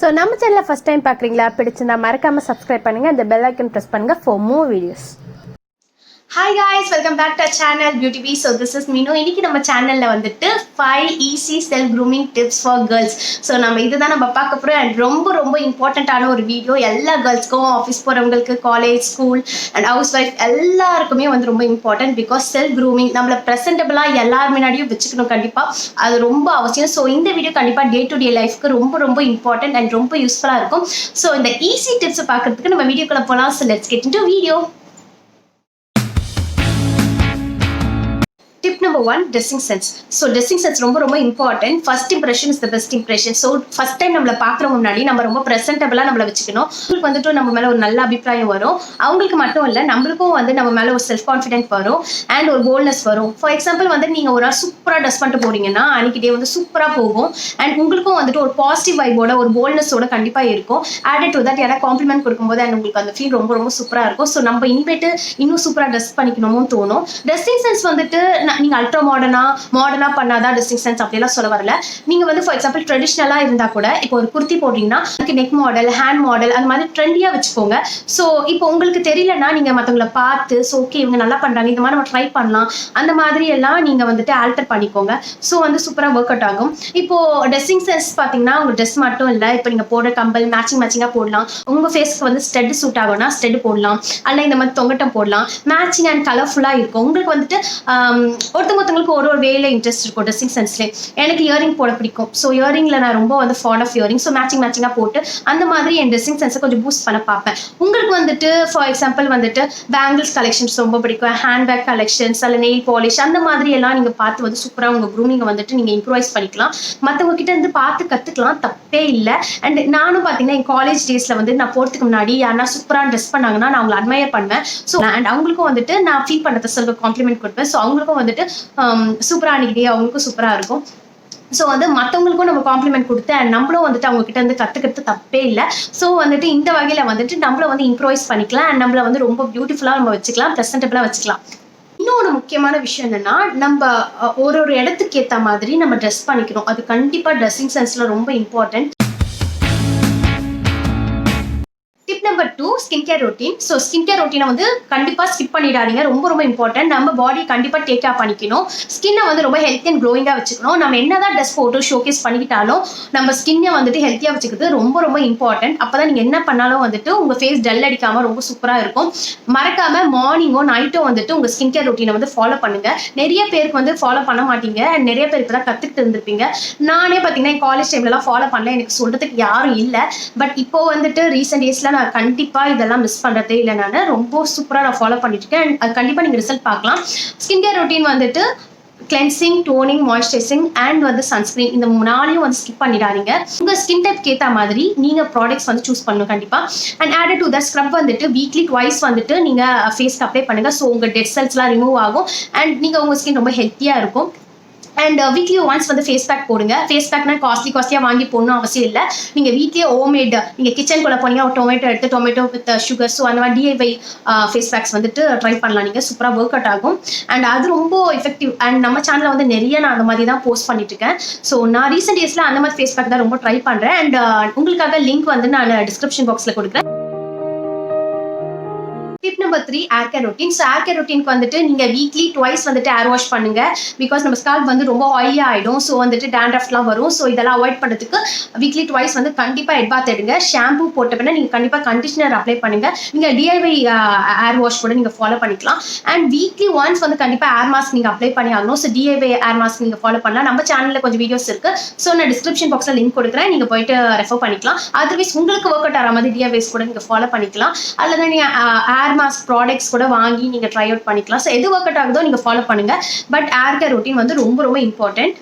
So, நம்ம சேனலை first time பார்க்குறீங்களா? பிடிச்சிருந்தா மறக்காமல் சப்ஸ்கிரைப் பண்ணுங்கள், அந்த பெல் ஐக்கன் ப்ரெஸ் பண்ணுங்கள் for more videos. Hi guys, welcome back to our channel Beauty Bee. So this is Minu. இன்னைக்கு நம்ம சேனல்ல வந்துட்டு 5 easy self grooming tips for girls. So நம்ம இதுதான் நம்ம பார்க்க போறோம் and ரொம்ப இம்பார்ட்டன்ட்டான ஒரு வீடியோ. எல்லா கேர்ள்ஸ்க்கும், ஆஃபீஸ் போறவங்களுக்கு, college, school and house wife எல்லாருக்குமே வந்து ரொம்ப இம்பார்ட்டன்ட். பிகாஸ் செல்ஃப் க்ரூமிங் நம்மள ப்ரெசென்டபிளா எல்லார் முன்னாடியும் வச்சுக்கணும் கண்டிப்பா. அது ரொம்ப அவசியம். ஸோ இந்த வீடியோ கண்டிப்பா டே டு டே லைஃப்க்கு ரொம்ப இம்பார்ட்டன்ட் அண்ட் ரொம்ப யூஸ்ஃபுல்லா இருக்கும். ஸோ இந்த ஈஸி டிப்ஸ் பார்க்கறதுக்கு நம்ம வீடியோக்குள்ள போலாம். So let's get into video. Tip number 1, dressing sense. So dressing sense ரொம்ப important. First impression is the best impression. So first time நம்மள பார்க்கறவங்க முன்னாடி நம்ம ரொம்ப பிரசன்டபிளா நம்மள வச்சுக்கணும். உங்களுக்கு வந்துட்டு நம்ம மேல ஒரு நல்ல அபிப்பிராயம் வரும். அவங்களுக்கு மட்டும் இல்ல, நம்மளுக்கும் வந்து நம்ம மேல ஒரு செல்ஃப் கான்ஃபிடென்ட் வரும் அண்ட் ஒரு போல்ட்னஸ் வரும். ஃபார் எக்ஸாம்பிள் வந்து நீங்க ஒரு சூப்பரா ட்ரெஸ் பண்ணிட்டு போறீங்கன்னா அன்னைக்கு டே வந்து சூப்பரா போகும் அண்ட் உங்களுக்கும் வந்துட்டு ஒரு பாசிட்டிவ் வைபோட ஒரு போல்ட்னஸோட கண்டிப்பா இருக்கும். ஆடட் டு தட் யாராவது காம்ப்ளிமெண்ட் கொடுக்கும்போது அண்ட் உங்களுக்கு அந்த ஃபீல் ரொம்ப சூப்பரா இருக்கும். ஸோ நம்ம இனிமேட்டு இன்னும் சூப்பரா ட்ரெஸ் பண்ணிக்கணுமோ தோணும். ட்ரெஸ்ஸிங் சென்ஸ் வந்துட்டு நீங்க அல்ட்ரா மாடர்னா பண்ணாதான் ட்ரெஸ்ஸிங் சென்ஸ் அப்படிலாம் சொல்ல வரல. நீங்க வந்து ஃபார் எக்ஸாம்பிள் ட்ரெடிஷ்னலா இருந்தா கூட இப்போ ஒரு குர்த்தி போடுறீங்கன்னா நெக் மாடல், ஹேண்ட் மாடல் அந்த மாதிரி ட்ரெண்டியா வச்சுக்கோங்க. ஸோ இப்போ உங்களுக்கு தெரியலன்னா நீங்க மற்றவங்களை பார்த்து ஸோ ஓகே இவங்க நல்லா பண்றாங்க, இந்த மாதிரி நம்ம ட்ரை பண்ணலாம், அந்த மாதிரி எல்லாம் நீங்க வந்துட்டு ஆல்டர் பண்ணிக்கோங்க. ஸோ வந்து சூப்பரா ஒர்க் அவுட் ஆகும். இப்போ ட்ரெஸ்ஸிங் சென்ஸ் பாத்தீங்கன்னா உங்க ட்ரெஸ் மட்டும் இல்லை, இப்போ நீங்க போடுற கம்பல் மேட்சிங்கா போடலாம். உங்க ஃபேஸ்க்கு வந்து ஸ்டெட் சூட் ஆகும்னா ஸ்டெட் போடலாம், அல்ல இந்த மாதிரி தொங்கட்டம் போடலாம். மேட்சிங் அண்ட் கலர்ஃபுல்லா இருக்கும். உங்களுக்கு வந்துட்டு ஒருத்தவங்களுக்கு ஒரு வேலை இன்ட்ரெஸ்ட் இருக்கும் ட்ரெஸ்ஸிங் சென்ஸ்ல. எனக்கு இயரிங் போட பிடிக்கும். ஸோ இயரிங்ல நான் ரொம்ப வந்து ஃபாண்ட் ஆஃப் இயரிங். ஸோ மேட்சிங்கா போட்டு அந்த மாதிரி என் ட்ரெஸ்ஸிங் சென்ஸை கொஞ்சம் பூஸ்ட் பண்ண பார்ப்பேன். உங்களுக்கு வந்துட்டு ஃபார் எக்ஸாம்பிள் வந்துட்டு பேங்கிள்ஸ் கலெக்ஷன்ஸ் ரொம்ப பிடிக்கும், ஹேண்ட் பேக் கலெக்ஷன்ஸ் அல்ல நெயில் பாலிஷ் அந்த மாதிரி எல்லாம் நீங்க பார்த்து வந்து சூப்பரா உங்க க்ரூமிங்கை வந்துட்டு நீங்க இம்ப்ரூவைஸ் பண்ணிக்கலாம். மற்றவங்க கிட்ட இருந்து பார்த்து கத்துக்கலாம், தப்பே இல்லை. அண்ட் நானும் பாத்தீங்கன்னா என் காலேஜ் டேஸ்ல வந்து நான் போறதுக்கு முன்னாடி யாரா சூப்பரா ட்ரெஸ் பண்ணாங்கன்னா நான் அவங்களை அட்மையர் பண்ணுவேன். ஸோ அண்ட் அவங்களுக்கும் வந்துட்டு நான் ஃபீல் பண்றத சொல்ல காம்ப்ளிமெண்ட் கொடுப்பேன். ஸோ அவங்களுக்கும் வந்துட்டு சூப்பரா அன்னைக்கு அவங்களுக்கும் சூப்பரா இருக்கும். ஸோ வந்து மற்றவங்களுக்கும் நம்ம காம்ப்ளிமெண்ட் கொடுத்து அண்ட் நம்மளும் வந்துட்டு அவங்க கிட்ட இருந்து கத்துக்கிறது தப்பே இல்லை. ஸோ வந்துட்டு இந்த வகையில வந்துட்டு நம்மள வந்து இம்ப்ரூவைஸ் பண்ணிக்கலாம் அண்ட் நம்மள வந்து ரொம்ப பியூட்டிஃபுல்லா நம்ம வச்சுக்கலாம், ப்ரெசென்டபிளா வச்சுக்கலாம். இன்னொரு முக்கியமான விஷயம் என்னன்னா, நம்ம ஒரு இடத்துக்கு ஏற்ற மாதிரி நம்ம ட்ரெஸ் பண்ணிக்கணும். அது கண்டிப்பா ட்ரெஸ்ஸிங் சென்ஸ்ல ரொம்ப important. Tip number 2, skin care routine. So skin care ரொட்டீனை வந்து கண்டிப்பா ஸ்கிப் பண்ணிடாதீங்க. ரொம்ப இம்பார்ட்டன்ட். நம்ம பாடி கண்டிப்பா டேக் கேர் பண்ணிக்கணும். ஸ்கின்னை வந்து ரொம்ப ஹெல்த்தி அண்ட் க்ளோயிங்கா வச்சுக்கணும். நம்ம என்னதான் ட்ரெஸ் போட்டு ஷோகேஸ் பண்ணிக்கிட்டாலும் நம்ம ஸ்கின்னை வந்துட்டு ஹெல்த்தியா வச்சுக்கிறது ரொம்ப இம்பார்ட்டன்ட். அப்பதான் நீங்க என்ன பண்ணாலும் வந்துட்டு உங்க ஃபேஸ் டல் அடிக்காம ரொம்ப சூப்பரா இருக்கும். மறக்காம மார்னிங்கோ நைட்டோ வந்துட்டு உங்க ஸ்கின் கேர் ரொட்டீனை வந்து ஃபாலோ பண்ணுங்க. நிறைய பேருக்கு வந்து ஃபாலோ பண்ண மாட்டீங்க அண்ட் நிறைய பேர் இப்பதான் கத்துக்கிட்டு இருந்திருப்பீங்க. நானே பாத்தீங்கன்னா என் காலேஜ் டைம்ல எல்லாம் ஃபாலோ பண்ணல, எனக்கு சொல்றதுக்கு யாரும் இல்லை. பட் இப்போ வந்துட்டு ரீசெண்ட் டேஸ்ல நான் கண்டிப்பா இதெல்லாம் மிஸ் பண்றதே இல்லை. நான் ரொம்ப சூப்பரா நான் ஃபாலோ பண்ணிட்டு இருக்கேன். அது கண்டிப்பா நீங்க ரிசல்ட் பார்க்கலாம். ஸ்கின் கேர் ரொட்டீன் வந்துட்டு கிளென்சிங், டோனிங், மாய்ஸ்சரைசிங் அண்ட் வந்து சன்ஸ்கிரீன், இந்த 4 வந்து ஸ்கிப் பண்ணிடாதீங்க. உங்க ஸ்கின் டைப் ஏற்ற மாதிரி நீங்க ப்ராடக்ட்ஸ் வந்து சூஸ் பண்ணணும் கண்டிப்பா. And added to that scrub வந்துட்டு வீக்லி ட்வைஸ் வந்துட்டு நீங்க ஃபேஸ்க்கு அப்ளை பண்ணுங்க. ஸோ உங்க டெட் செல்ஸ்லாம் ரிமூவ் ஆகும் அண்ட் நீங்க உங்க ஸ்கின் ரொம்ப ஹெல்த்தியா இருக்கும். அண்ட் வீக்லி ஒன்ஸ் வந்து ஃபேஸ் பேக் போடுங்க. ஃபேஸ் பேக்னா காஸ்ட்லியா வாங்கி போடணும் அவசியம் இல்லை. நீங்க வீட்லயே ஹோம்மேட், நீங்க கிச்சனுக்குள்ள போனீங்க டொமேட்டோ வித் சுகர், ஸோ அந்த மாதிரி டிஐவை ஃபேஸ் பேக்ஸ் வந்துட்டு ட்ரை பண்ணலாம். நீங்க சூப்பரா ஒர்க் அவுட் ஆகும் அண்ட் அது ரொம்ப எஃபெக்டிவ். அண்ட் நம்ம சேனல்ல வந்து நிறைய நான் அந்த மாதிரி தான் போஸ்ட் பண்ணிட்டு இருக்கேன். ஸோ நான் ரீசெண்ட் டேஸ்ல அந்த மாதிரி ஃபேஸ் பேக் தான் ரொம்ப ட்ரை பண்றேன். அண்ட் உங்களுக்காக லிங்க் வந்து நான் டிஸ்கிரிப்ஷன் பாக்ஸ்ல கொடுக்குறேன். டிப் நம்பர் 3, ஏர் care routine. So air care ரொட்டீனுக்கு வந்துட்டு நீங்க வீக்லி ட்வைஸ் வந்துட்டு ஏர் வாஷ் பண்ணுங்க. பிகாஸ் நம்ம ஸ்கால்ப் வந்து ரொம்ப ஆயிலியா ஆயிடும். ஸோ வந்துட்டு டேண்ட்ரஃப்லாம் வரும். ஸோ இதெல்லாம் அவாய்ட் பண்ணுறதுக்கு வீக்லி ட்வைஸ் வந்து கண்டிப்பா ஹெட் பாத் எடுங்க. ஷாம்பு போட்ட பின்னா நீங்க கண்டிப்பா கண்டிஷனர் அப்ளை பண்ணுங்க. நீங்க டிஐவை ஏர் வாஷ் கூட நீங்க ஃபாலோ பண்ணிக்கலாம். அண்ட் வீக்லி ஒன்ஸ் வந்து கண்டிப்பா ஏர் மாஸ்க் நீங்க அப்ளை பண்ணி ஆகணும். ஸோ டிஐவை ஏர் மாஸ்க் நீங்க ஃபாலோ பண்ணலாம். நம்ம சேனல்ல கொஞ்சம் வீடியோஸ் இருக்கு. ஸோ நான் டிஸ்கிரிப்ஷன் பாக்ஸ்ல லிங்க் கொடுக்குறேன், நீங்க போயிட்டு ரெஃபர் பண்ணிக்கலாம். அதர்வைஸ் உங்களுக்கு ஒர்க் அவுட் ஆகிற மாதிரி டிஐவைஸ் கூட நீங்க ஃபாலோ பண்ணிக்கலாம். அல்லது நீங்க ஏர் மாஸ்க் ப்ராடக்ட்ஸ் கூட வாங்கி நீங்க ட்ரை அவுட் பண்ணிக்கலாம். ஸோ எது ஒர்க் அவுட் ஆகுதோ நீங்க ஃபாலோ பண்ணுங்க. பட் ஏர் கேர் ரொட்டீன் வந்து ரொம்ப important.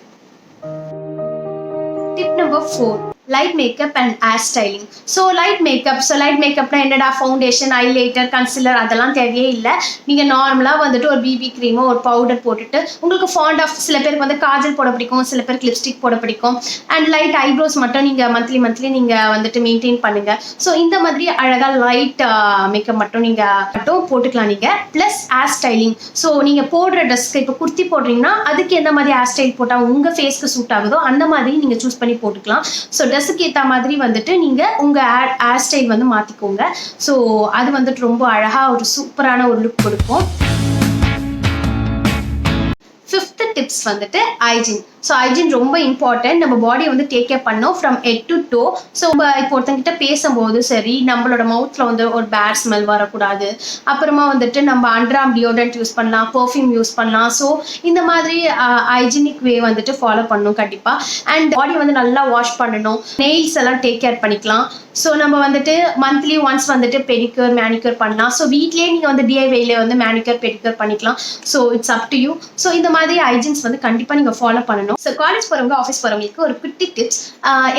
Tip number 4, light makeup and hair styling. So light மேக்கப்னா என்னடா, ஃபவுண்டேஷன், ஹைலைட்டர், கன்சிலர் அதெல்லாம் தேவையே இல்லை. நீங்கள் நார்மலாக வந்துட்டு ஒரு பிபி க்ரீமோ ஒரு பவுடர் போட்டுட்டு உங்களுக்கு ஃபாண்ட் ஆஃப், சில பேருக்கு வந்து காஜல் போட பிடிக்கும், சில பேருக்கு லிப்ஸ்டிக் போட பிடிக்கும் அண்ட் லைட் ஐப்ரோஸ் மட்டும் நீங்கள் மந்த்லி நீங்கள் வந்துட்டு மெயின்டைன் பண்ணுங்க. ஸோ இந்த மாதிரி அழகாக லைட் மேக்கப் மட்டும் போட்டுக்கலாம் நீங்கள். Plus hair styling. ஸோ நீங்கள் போடுற ட்ரெஸ்க்கு இப்போ குர்த்தி போடுறீங்கன்னா அதுக்கு எந்த மாதிரி ஹேர் ஸ்டைல் போட்டால் உங்கள் ஃபேஸ்க்கு சூட் ஆகுதோ அந்த மாதிரி நீங்கள் சூஸ் பண்ணி போட்டுக்கலாம். ஸோ ட்ரெஸ்ஸுக்கு ஏற்ற மாதிரி வந்துட்டு நீங்கள் உங்கள் ஹேர் ஸ்டைல் வந்து மாற்றிக்கோங்க. ஸோ அது வந்துட்டு ரொம்ப அழகாக ஒரு சூப்பரான ஒரு லுக் கொடுக்கும். ஃபிஃப்த் டிப்ஸ் வந்துட்டு ஹைஜீன். ஸோ ஹைஜீன் ரொம்ப இம்பார்ட்டன்ட். நம்ம பாடியை வந்து டேக் கேர் பண்ணோம் from head to to. So இப்போ ஒருத்தங்கிட்ட பேசும்போது சரி, நம்மளோட மவுத்தில் வந்து ஒரு பேட் ஸ்மெல் வரக்கூடாது. அப்புறமா வந்துட்டு நம்ம அண்டர்ஆர்ம் டியோடரண்ட் யூஸ் பண்ணலாம், பெர்ஃப்யூம் யூஸ் பண்ணலாம். ஸோ இந்த மாதிரி ஹைஜீனிக் வே வந்துட்டு ஃபாலோ பண்ணணும் கண்டிப்பாக. அண்ட் பாடி வந்து நல்லா வாஷ் பண்ணணும். நெயில்ஸ் எல்லாம் டேக் கேர் பண்ணிக்கலாம். ஸோ நம்ம வந்துட்டு மந்த்லி ஒன்ஸ் வந்துட்டு பெடிக்யூர் மேனிக்யூர் பண்ணலாம். ஸோ வீட்லேயே நீங்கள் வந்து டிஐவைல வந்து மேனிக்யூர் பெடிக்யூர் பண்ணிக்கலாம். So it's up to you. So இந்த மாதிரி ஹைஜீன்ஸ் வந்து கண்டிப்பாக நீங்கள் ஃபாலோ பண்ணணும். ஸோ காலேஜ் போகிறவங்க, ஆஃபீஸ் போகிறவங்களுக்கு ஒரு குட்டி டிப்ஸ்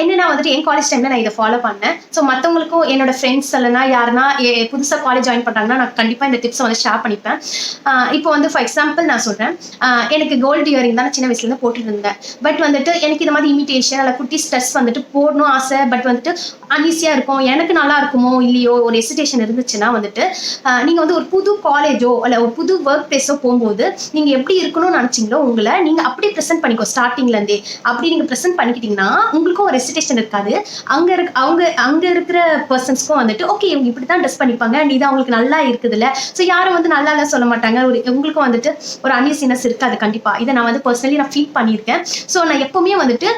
என்னென்னா வந்துட்டு என் காலேஜ் டைமில் நான் இதை ஃபாலோ பண்ணேன். ஸோ மற்றவங்களுக்கும் என்னோட ஃப்ரெண்ட்ஸ் இல்லைனா யாருன்னா புதுசாக காலேஜ் ஜாயின் பண்ணுறாங்கன்னா நான் கண்டிப்பாக இந்த டிப்ஸை வந்து ஷேர் பண்ணிப்பேன். இப்போ வந்து ஃபார் எக்ஸாம்பிள் நான் சொல்கிறேன், எனக்கு கோல்டு இயரிங் தான் சின்ன வயசுலேருந்து போட்டுட்டு இருந்தேன். பட் வந்துட்டு எனக்கு இந்த மாதிரி இமிட்டேஷன் அல்ல குட்டி ஸ்ட்ரெஸ் வந்துட்டு போடணும் ஆசை. பட் வந்துட்டு அன்ஈஸியாக இருக்கும், எனக்கு நல்லா இருக்குமோ இல்லையோ ஒரு ஹெசிடேஷன் இருந்துச்சுன்னா வந்துட்டு நீங்கள் வந்து ஒரு புது காலேஜோ இல்லை ஒரு புது ஒர்க் பிளேஸோ போகும்போது நீங்கள் எப்படி இருக்கணும்னு நினச்சிங்களோ உங்களை நீங்கள் அப்படி ப்ரெசென்ட் பண்ணிக்கோ. ஸ்டார்டிங்லேருந்தே அப்படி நீங்கள் ப்ரெசென்ட் பண்ணிக்கிட்டீங்கன்னா உங்களுக்கும் ஒரு ஹெசிடேஷன் இருக்காது. அங்கே இருக்கிற பர்சன்ஸ்க்கும் வந்துட்டு ஓகே இவங்க இப்படி தான் ட்ரெஸ் பண்ணிப்பாங்க, நீ தான் அவங்களுக்கு நல்லா இருக்குது இல்லை. ஸோ யாரும் வந்து நல்லா இல்லை சொல்ல மாட்டாங்க. உங்களுக்கும் வந்துட்டு ஒரு அன்ஈசினஸ் இருக்காது கண்டிப்பாக. இதை நான் வந்து பர்சனலி நான் ஃபீல் பண்ணியிருக்கேன். ஸோ நான் எப்போவுமே வந்துட்டு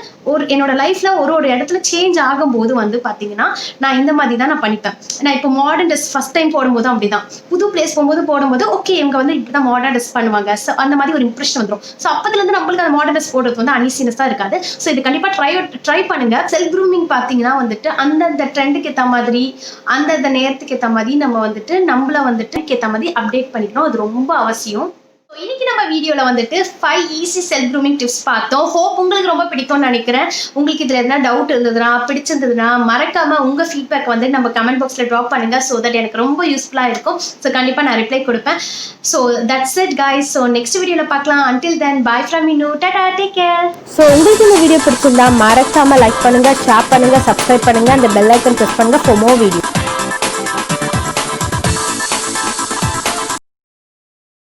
என்னோட லைஃப்ல ஒரு இடத்துல சேஞ்ச் ஆகும்போது வந்து பார்த்தீங்கன்னா நான் இந்த மாதிரி தான் நான் பண்ணிப்பேன். நான் இப்போ மாடர்ன் ட்ரெஸ் ஃபர்ஸ்ட் டைம் போடும்போது அப்படிதான், புது பிளேஸ் போடும்போது ஓகே இவங்க வந்து இப்படி தான் மாடர்ன் ட்ரெஸ் பண்ணுவாங்க. ஸோ அந்த மாதிரி ஒரு இம்ப்ரெஷன் வந்துடும். ஸோ அப்போதுலேருந்து நம்மளுக்கு அந்த மாடர்ன் ட்ரெஸ் போடுறது வந்து அன்ஈசினஸாக இருக்காது. ஸோ இது கண்டிப்பாக ட்ரை பண்ணுங்க. செல்ஃப் க்ரூமிங் பார்த்தீங்கன்னா வந்துட்டு அந்தந்த ட்ரெண்டுக்கு ஏற்ற மாதிரி அந்தந்த நேரத்துக்கு ஏற்ற மாதிரி நம்ம வந்துட்டு நம்மள வந்துட்டு ஏற்ற மாதிரி அப்டேட் பண்ணிக்கணும். அது ரொம்ப அவசியம். இன்னைக்கு நம்ம வீடியோல வந்துட்டு 5 ஈஸி செல்ஃப் க்ரூமிங் டிப்ஸ் பார்த்தோம். ஹோப் உங்களுக்கு ரொம்ப பிடிக்கும்னு நினைக்கிறேன். உங்களுக்கு இதுல எதனா டவுட் இருந்ததுன்னா பிடிச்சிருந்ததுன்னா மறக்காம உங்க ஃபீட்பேக் வந்து நம்ம கமெண்ட் பாக்ஸ்ல ட்ராப் பண்ணுங்க. ஸோ தட் எனக்கு ரொம்ப யூஸ்ஃபுல்லா இருக்கும். ஸோ கண்டிப்பா நான் ரிப்ளை கொடுப்பேன். So that's it guys. So next வீடியோல பார்க்கலாம். அன்டில் தென் பை ஃப்ரம் மீனு. Tata, take care. ஸோ உங்களுக்கு இந்த வீடியோ பிடிச்சிருந்தா மறக்காம லைக் பண்ணுங்க, ஷேர் பண்ணுங்க, சப்ஸ்கிரைப் பண்ணுங்க, அந்த பெல் ஐக்கன் ப்ரெஸ் பண்ணுங்க ஃபார் மோர் வீடியோ.